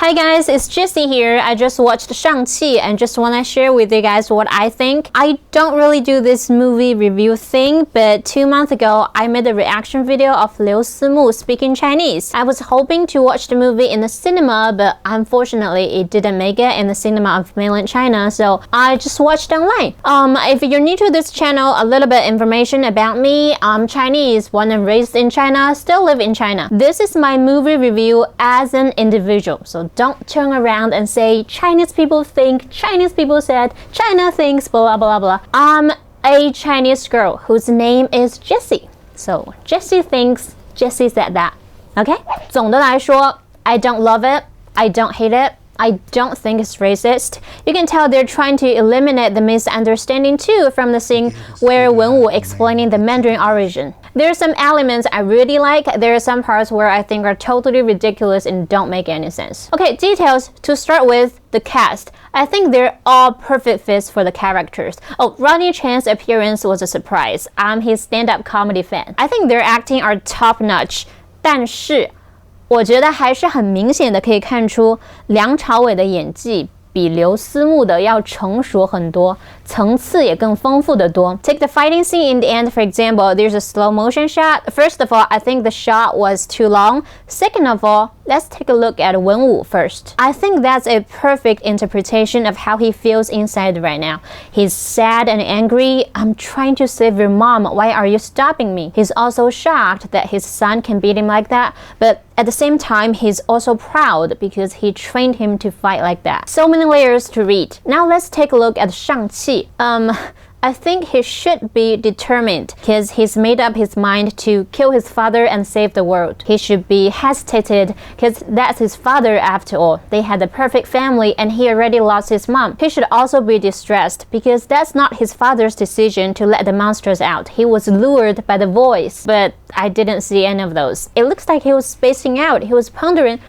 Hi guys, it's Jessie here. I just watched Shang-Chi and just want to share with you guys what I think. I don't really do this movie review thing, but 2 months ago, I made a reaction video of Simu speaking Chinese. I was hoping to watch the movie in the cinema, but unfortunately, it didn't make it in the cinema of mainland China, so I just watched online. If you're new to this channel, a little bit information about me. I'm Chinese, born and raised in China, still live in China. This is my movie review as an individual, so don't turn around and say Chinese people think, Chinese people said, China thinks, blah blah blah. I'm a Chinese girl whose name is Jessie. So Jessie thinks, Jessie said that. Okay? 总的来说, I don't love it, I don't hate it, I don't think it's racist. You can tell they're trying to eliminate the misunderstanding too from the scene where Wong explaining the Mandarin origin. There are some elements I really like. There are some parts where I think are totally ridiculous and don't make any sense. Okay, details. To start with, the cast. I think they're all perfect fits for the characters. Oh, Ronnie Chan's appearance was a surprise. I'm his stand-up comedy fan. I think their acting are top-notch. 但是我觉得还是很明显的可以看出梁朝伟的演技比刘思慕的要成熟很多，层次也更丰富的多。Take the fighting scene in the end, for example, there's a slow motion shot. First of all, I think the shot was too long. Second of all, let's take a look at Wenwu first. I think that's a perfect interpretation of how he feels inside right now. He's sad and angry. I'm trying to save your mom. Why are you stopping me? He's also shocked that his son can beat him like that, but at the same time, he's also proud because he trained him to fight like that. So many layers to read. Now let's take a look at Shang-Chi. I think he should be determined because he's made up his mind to kill his father and save the world. He should be hesitated because that's his father after all. They had a perfect family and he already lost his mom. He should also be distressed because that's not his father's decision to let the monsters out. He was lured by the voice, but I didn't see any of those. It looks like he was spacing out. He was pondering,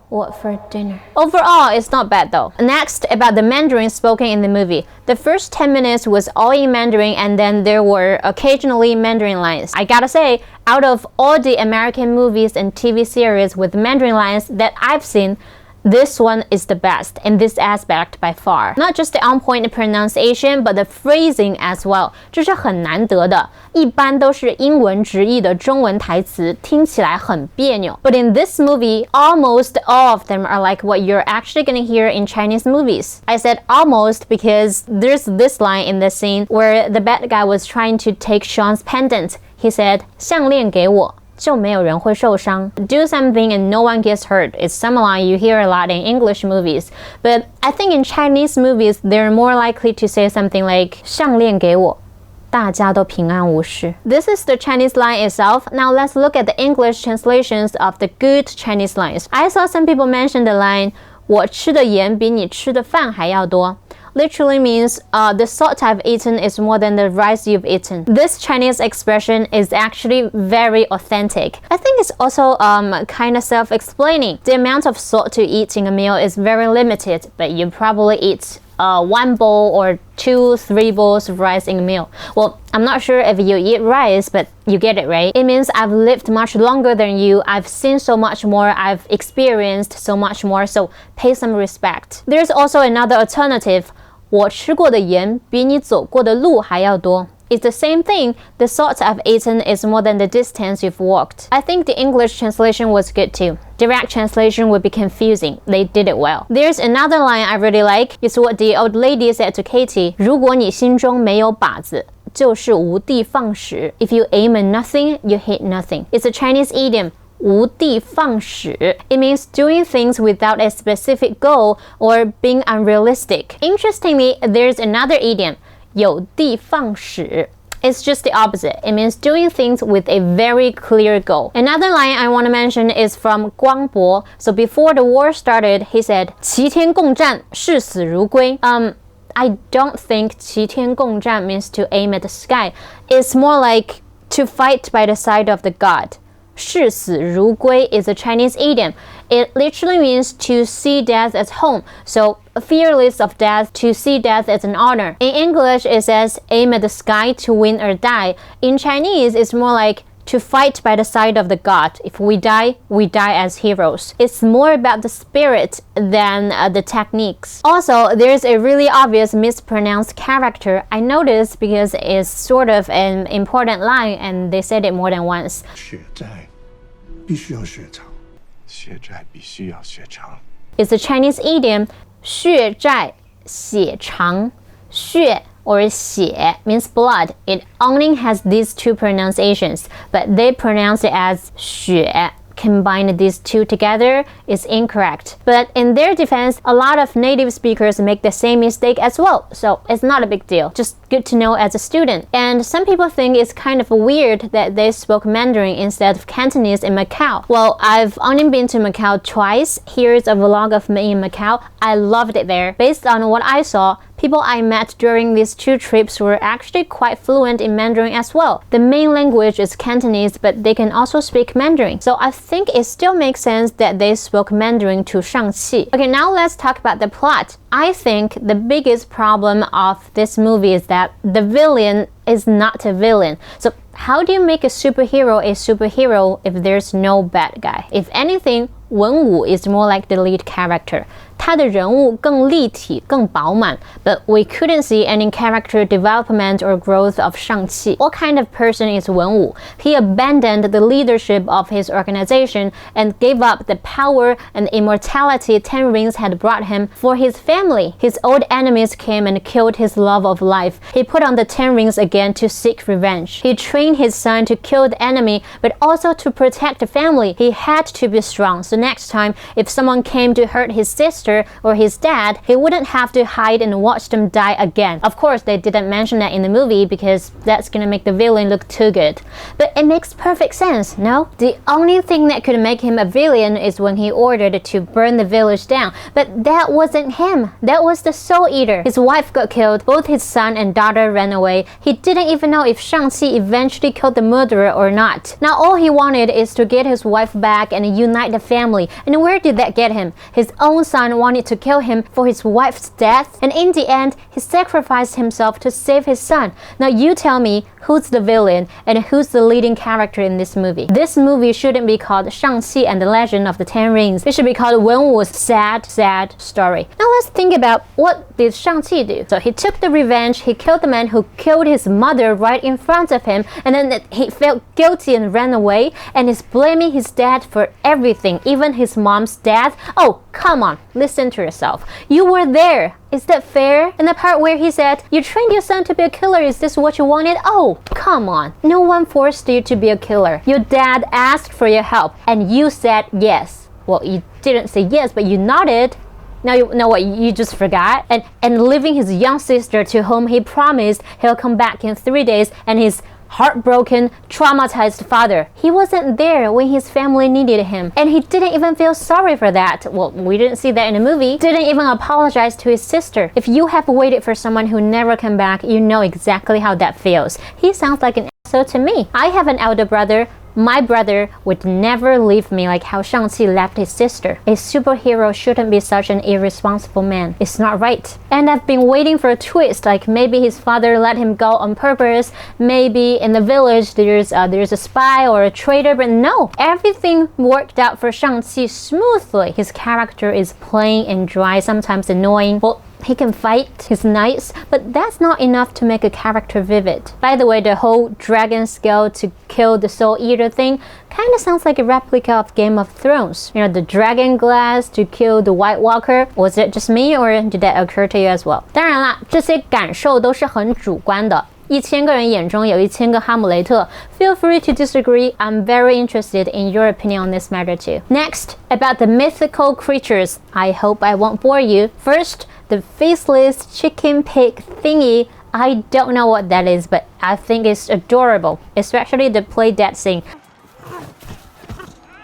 what for dinner? Overall, it's not bad though. Next, about the Mandarin spoken in the movie. The first 10 minutes was all in Mandarin and then there were occasionally Mandarin lines. I gotta say, out of all the American movies and TV series with Mandarin lines that I've seen, this one is the best in this aspect by far. Not just the on-point pronunciation, but the phrasing as well. 这是很难得的，一般都是英文直译的中文台词，听起来很别扭。But in this movie, almost all of them are like what you're actually gonna hear in Chinese movies. I said almost because there's this line in the scene where the bad guy was trying to take Sean's pendant. He said, 项链给我。就没有人会受伤. Do something and no one gets hurt. It's some line you hear a lot in English movies. But I think in Chinese movies, they're more likely to say something like 项链给我大家都平安无事. This is the Chinese line itself. Now let's look at the English translations of the good Chinese lines. I saw some people mention the line 我吃的盐比你吃的饭还要多. Literally means the salt I've eaten is more than the rice you've eaten. This Chinese expression is actually very authentic. I think it's also kind of self-explaining. The amount of salt to eat in a meal is very limited, but you probably eat 1 bowl or 2-3 bowls of rice in a meal. Well, I'm not sure if you eat rice, but you get it, right? It means I've lived much longer than you. I've seen so much more. I've experienced so much more. So pay some respect. There's also another alternative. 我吃过的盐比你走过的路还要多. It's the same thing. The salt I've eaten is more than the distance you've walked. I think the English translation was good too. Direct translation would be confusing. They did it well. There's another line I really like. It's what the old lady said to Katie. 如果你心中没有靶子，就是无的放矢. If you aim at nothing, you hit nothing. It's a Chinese idiom. 无的放矢. It means doing things without a specific goal or being unrealistic. Interestingly, there's another idiom. 有的放矢. It's just the opposite. It means doing things with a very clear goal. Another line I want to mention is from Guang Bo. So before the war started, he said, 齐天共战，视死如归. I don't think 齐天共战 means to aim at the sky. It's more like to fight by the side of the god. 视死如归 is a Chinese idiom. It literally means to see death as home. So fearless of death, to see death as an honor. In English, it says aim at the sky to win or die. In Chinese, it's more like to fight by the side of the god. If we die as heroes. It's more about the spirit than the techniques. Also, there's a really obvious mispronounced character. I noticed because it's sort of an important line and they said it more than once. 血债必须要血偿。血债必须要血偿。 It's a Chinese idiom. 血债血偿. 血 or 血 means blood. It only has these two pronunciations, but they pronounce it as 血. Combine these two together is incorrect. But in their defense, a lot of native speakers make the same mistake as well, so it's not a big deal. Just good to know as a student. And some people think it's kind of weird that they spoke Mandarin instead of Cantonese in Macau. Well, I've only been to Macau twice. Here's a vlog of me in Macau. I loved it there. Based on what I saw, people I met during these two trips were actually quite fluent in Mandarin as well. The main language is Cantonese, but they can also speak Mandarin. So I think it still makes sense that they spoke Mandarin to Shang-Chi. Okay, now let's talk about the plot. I think the biggest problem of this movie is that the villain is not a villain. So how do you make a superhero if there's no bad guy? If anything, Wenwu is more like the lead character. 他的人物更立体、更饱满, but we couldn't see any character development or growth of Shang-Chi. What kind of person is Wenwu? He abandoned the leadership of his organization and gave up the power and immortality Ten Rings had brought him for his family. His old enemies came and killed his love of life. He put on the Ten Rings again to seek revenge. He trained his son to kill the enemy, but also to protect the family. He had to be strong, so next time, if someone came to hurt his sister or his dad, he wouldn't have to hide and watch them die again. Of course, they didn't mention that in the movie because that's gonna make the villain look too good. But it makes perfect sense, no? The only thing that could make him a villain is when he ordered to burn the village down. But that wasn't him. That was the Soul Eater. His wife got killed. Both his son and daughter ran away. He didn't even know if Shang-Chi eventually killed the murderer or not. Now all he wanted is to get his wife back and unite the family. And where did that get him? His own son wanted to kill him for his wife's death, and in the end, he sacrificed himself to save his son. Now you tell me, who's the villain and who's the leading character in this movie? This movie shouldn't be called Shang-Chi and the Legend of the Ten Rings. It should be called Wenwu's sad story. Now let's think about, what did Shang-Chi do? So he took the revenge, he killed the man who killed his mother right in front of him, and then he felt guilty and ran away, and he's blaming his dad for everything, even his mom's death. Oh, come on, listen to yourself. You were there. Is that fair? In the part where he said, you trained your son to be a killer, is this what you wanted? Oh, come on. No one forced you to be a killer. Your dad asked for your help and you said yes. Well, you didn't say yes, but you nodded. Now you know what, you just forgot? And leaving his young sister to whom he promised he'll come back in 3 days, and his heartbroken, traumatized father. He wasn't there when his family needed him, and he didn't even feel sorry for that. Well, we didn't see that in the movie. Didn't even apologize to his sister. If you have waited for someone who never came back, you know exactly how that feels. He sounds like an asshole to me. I have an elder brother. My brother would never leave me like how Shang-Chi left his sister. A superhero shouldn't be such an irresponsible man. It's not right. And I've been waiting for a twist, like maybe his father let him go on purpose, maybe in the village there's a spy or a traitor, but no. Everything worked out for Shang-Chi smoothly. His character is plain and dry, sometimes annoying. Well, he can fight, he's nice, but that's not enough to make a character vivid. By the way, the whole dragon scale to kill the Soul Eater thing kind of sounds like a replica of Game of Thrones. You know, the dragon glass to kill the White Walker. Was it just me or did that occur to you as well? 当然啦，这些感受都是很主观的。1000个人眼中有1000个哈姆雷特. Feel free to disagree. I'm very interested in your opinion on this matter too. Next, about the mythical creatures. I hope I won't bore you. First, the faceless chicken pig thingy. I don't know what that is, but I think it's adorable, especially the play dead scene.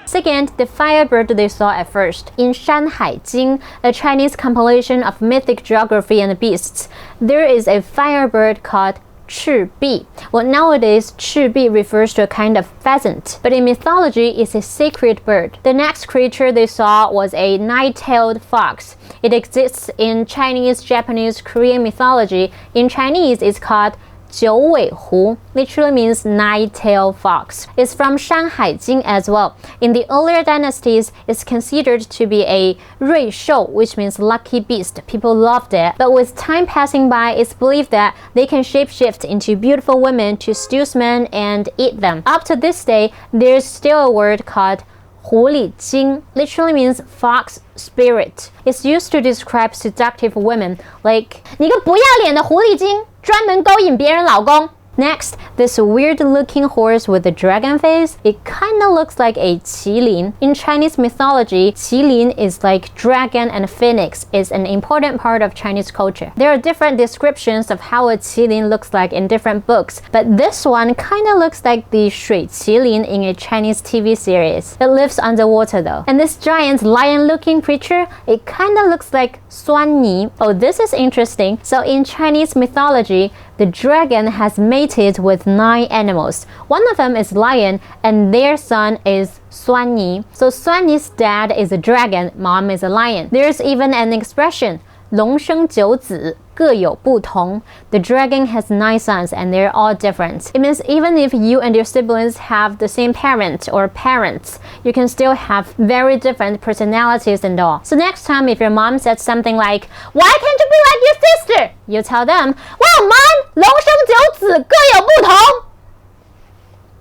Second, the firebird they saw at first. In Shanhai Jing, a Chinese compilation of mythic geography and beasts, there is a firebird called 赤壁. Well, nowadays, 赤壁 refers to a kind of pheasant, but in mythology, it's a sacred bird. The next creature they saw was a nine-tailed fox. It exists in Chinese, Japanese, Korean mythology. In Chinese, it's called 九尾狐literally means nine-tailed fox. It's from Shanghai as well. In the earlier dynasties, it's considered to be a 瑞兽, which means lucky beast. People loved it. But with time passing by, it's believed that they can shapeshift into beautiful women to seduce men and eat them. Up to this day, there's still a word called 狐狸精 literally means fox spirit. It's used to describe seductive women, like 你个不要脸的狐狸精，专门勾引别人老公。Next, this weird-looking horse with a dragon face, it kinda looks like a 麒麟. In Chinese mythology, 麒麟 is like dragon and phoenix. It's an important part of Chinese culture. There are different descriptions of how a 麒麟 looks like in different books, but this one kinda looks like the 水麒麟 in a Chinese TV series. It lives underwater though. And this giant lion-looking creature, it kinda looks like 酸泥. Oh, this is interesting. So in Chinese mythology, the dragon has mated with 9 animals. One of them is lion, and their son is 酸泥. So 酸泥's dad is a dragon, mom is a lion. There's even an expression, 龙生九子，各有不同. The dragon has 9 sons, and they're all different. It means even if you and your siblings have the same parent or parents, you can still have very different personalities and all. So next time, if your mom says something like, "Why can't you be like your sister?" you tell them, "Well, mom, 龙生九子，各有不同."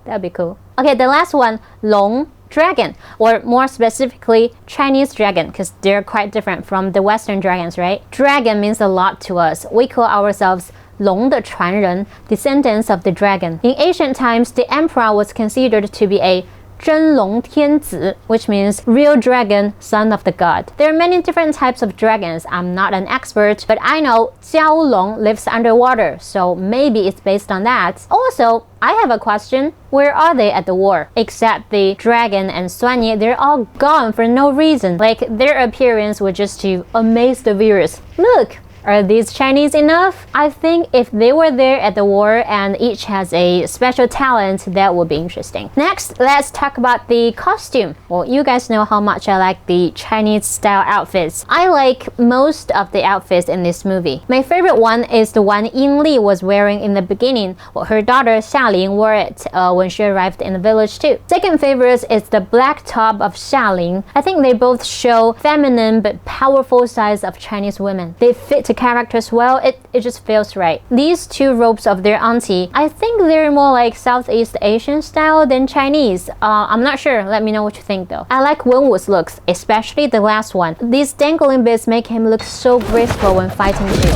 That'd be cool. Okay, the last one, 龙 dragon, or more specifically Chinese dragon, because they're quite different from the Western dragons, right? Dragon means a lot to us. We call ourselves 龙的传人, descendants of the dragon. In ancient times, the emperor was considered to be a 真龙天子, which means real dragon, son of the god. There are many different types of dragons. I'm not an expert, but I know 蛟龙 lives underwater, so maybe it's based on that. Also, I have a question. Where are they at the war? Except the dragon and 酸泥, they're all gone for no reason. Like, their appearance was just to amaze the viewers. Look! Are these Chinese enough? I think if they were there at the war and each has a special talent, that would be interesting. Next, let's talk about the costume. Well, you guys know how much I like the Chinese style outfits. I like most of the outfits in this movie. My favorite one is the one Ying Li was wearing in the beginning. Well, her daughter Xialing wore it when she arrived in the village too. Second favorite is the black top of Xialing. I think they both show feminine but powerful sides of Chinese women. They fit characters well, it just feels right. These 2 robes of their auntie, I think they're more like Southeast Asian style than Chinese. I'm not sure, let me know what you think though. I like Wenwu's looks, especially the last one. These dangling bits make him look so graceful when fighting too.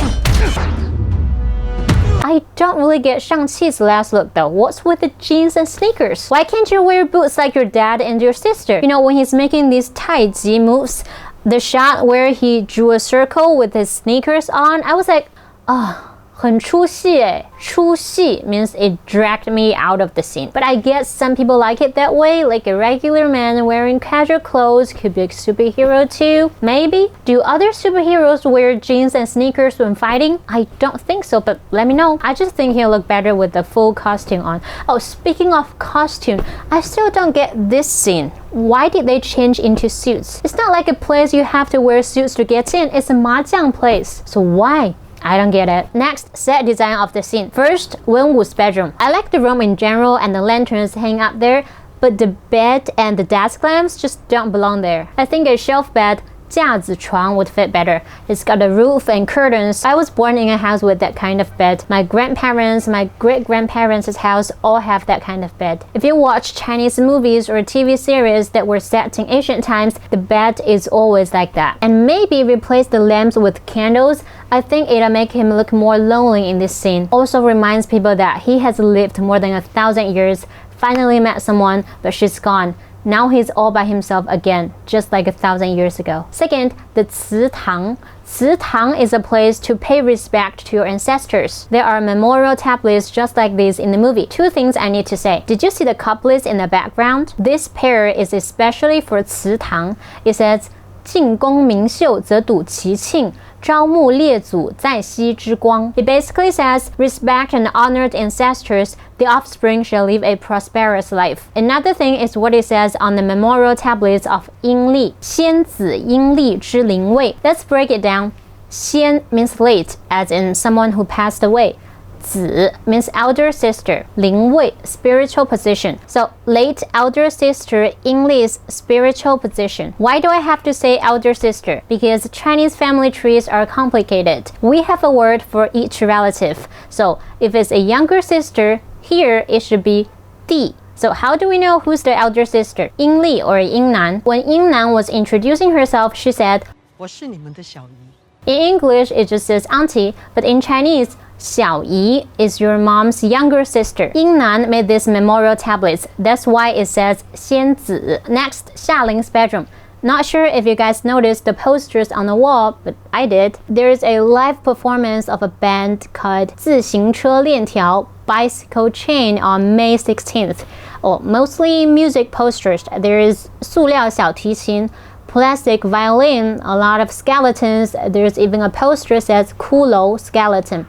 I don't really get Shang-Chi's last look though. What's with the jeans and sneakers? Why can't you wear boots like your dad and your sister? You know, when he's making these Tai Chi moves, the shot where he drew a circle with his sneakers on, I was like, oh, 很出戏耶. 出戏 means it dragged me out of the scene. But I guess some people like it that way, like a regular man wearing casual clothes could be a superhero too. Maybe? Do other superheroes wear jeans and sneakers when fighting? I don't think so, but let me know. I just think he'll look better with the full costume on. Oh, speaking of costume, I still don't get this scene. Why did they change into suits? It's not like a place you have to wear suits to get in. It's a mahjong place. So why? I don't get it. Next, set design of the scene. First, Wenwu's bedroom. I like the room in general and the lanterns hang up there, but the bed and the desk lamps just don't belong there. I think a shelf bed, 架子床 would fit better. It's got a roof and curtains. I was born in a house with that kind of bed. My grandparents, my great-grandparents' house all have that kind of bed. If you watch Chinese movies or TV series that were set in ancient times, the bed is always like that. And maybe replace the lamps with candles. I think it'll make him look more lonely in this scene. Also reminds people that he has lived more than 1,000 years, finally met someone, but she's gone. Now he's all by himself again, just like 1,000 years ago. Second, the 祠堂. 祠堂 is a place to pay respect to your ancestors. There are memorial tablets just like these in the movie. 2 things I need to say. Did you see the couplets in the background? This pair is especially for 祠堂. It says, 进功名秀则睹其庆，朝暮列祖在夕之光. It basically says, respect and honored ancestors, the offspring shall live a prosperous life. Another thing is what it says on the memorial tablets of 阴历, 先子阴历之灵位. Let's break it down. 先 means late, as in someone who passed away. 子 means elder sister. 灵位 spiritual position. So late elder sister English spiritual position. Why do I have to say elder sister? Because Chinese family trees are complicated. We have a word for each relative. So if it's a younger sister, here it should be 弟. So how do we know who's the elder sister? 英丽 or 英男. When 英男 was introducing herself, she said, 我是你们的小姨. In English, it just says auntie, but in Chinese, 小姨 is your mom's younger sister. Yingnan made these memorial tablets. That's why it says 仙子. Next, Xialing's bedroom. Not sure if you guys noticed the posters on the wall, but I did. There's a live performance of a band called 自行车链条 Bicycle Chain on May 16th. Oh, mostly music posters. There is 塑料小提琴, plastic violin, a lot of skeletons. There's even a poster that says 骷髅 skeleton.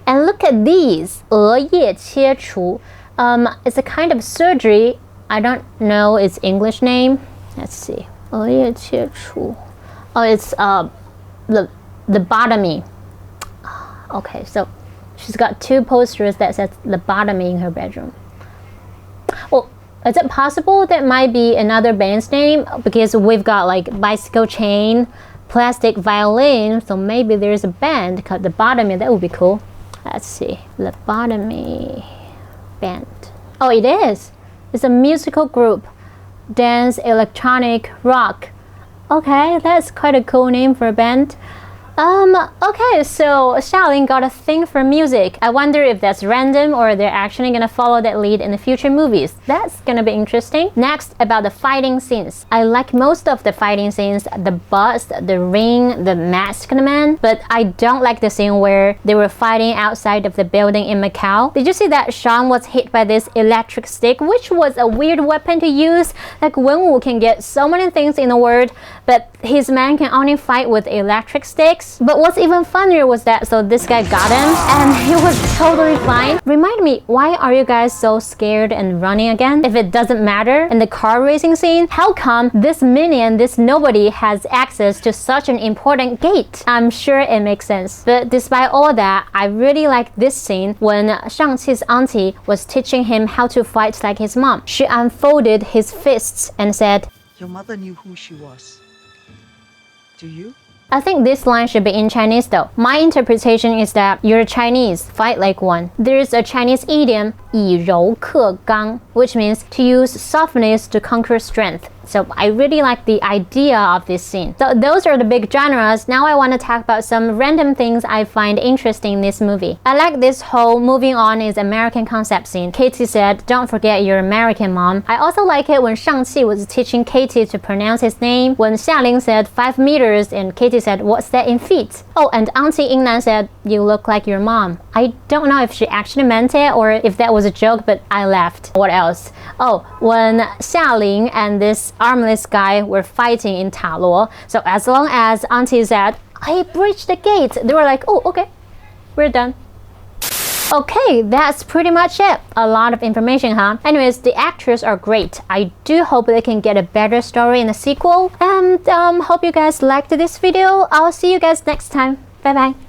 And look at these, 额叶切除. It's a kind of surgery. I don't know its English name. Let's see. 额叶切除. Oh, it's the lobotomy. Okay, so she's got two posters that says lobotomy in her bedroom. Well, is it possible that might be another band's name? Because we've got like bicycle chain, plastic violin, so maybe there's a band called Lobotomy. That would be cool. Let's see. Lobotomy band. Oh, it is. It's a musical group. Dance, electronic, rock. Okay, that's quite a cool name for a band. Okay, so Xiaoling got a thing for music. I wonder if that's random or they're actually gonna follow that lead in the future movies. That's gonna be interesting. Next, about the fighting scenes. I like most of the fighting scenes, the bust, the ring, the masked man, but I don't like the scene where they were fighting outside of the building in Macau. Did you see that Shang was hit by this electric stick, which was a weird weapon to use? Like Wenwu can get so many things in the world, but his man can only fight with electric sticks. But what's even funnier was that this guy got him and he was totally fine. Remind me, why are you guys so scared and running again? If it doesn't matter in the car racing scene, how come this minion, this nobody has access to such an important gate? I'm sure it makes sense. But despite all that, I really like this scene when Shang-Chi's auntie was teaching him how to fight like his mom. She unfolded his fists and said, Your mother knew who she was. Do you? I think this line should be in Chinese though. My interpretation is that you're Chinese, fight like one. There's a Chinese idiom, 以柔克刚, which means to use softness to conquer strength. So I really like the idea of this scene. So those are the big genres. Now I want to talk about some random things I find interesting in this movie. I like this whole moving on is American concept scene. Katie said, don't forget your American mom. I also like it when Shang-Chi was teaching Katie to pronounce his name. When Xialing said 5 meters and Katie said, what's that in feet? Oh, and Auntie Yingnan said, you look like your mom. I don't know if she actually meant it or if that was a joke, but I laughed. What else? Oh, when Xialing and this armless guy were fighting in Taluo. So as long as Auntie said, I breached the gate, they were like, oh, okay, we're done. Okay, that's pretty much it. A lot of information, huh? Anyways, the actors are great. I do hope they can get a better story in the sequel. And hope you guys liked this video. I'll see you guys next time. Bye bye.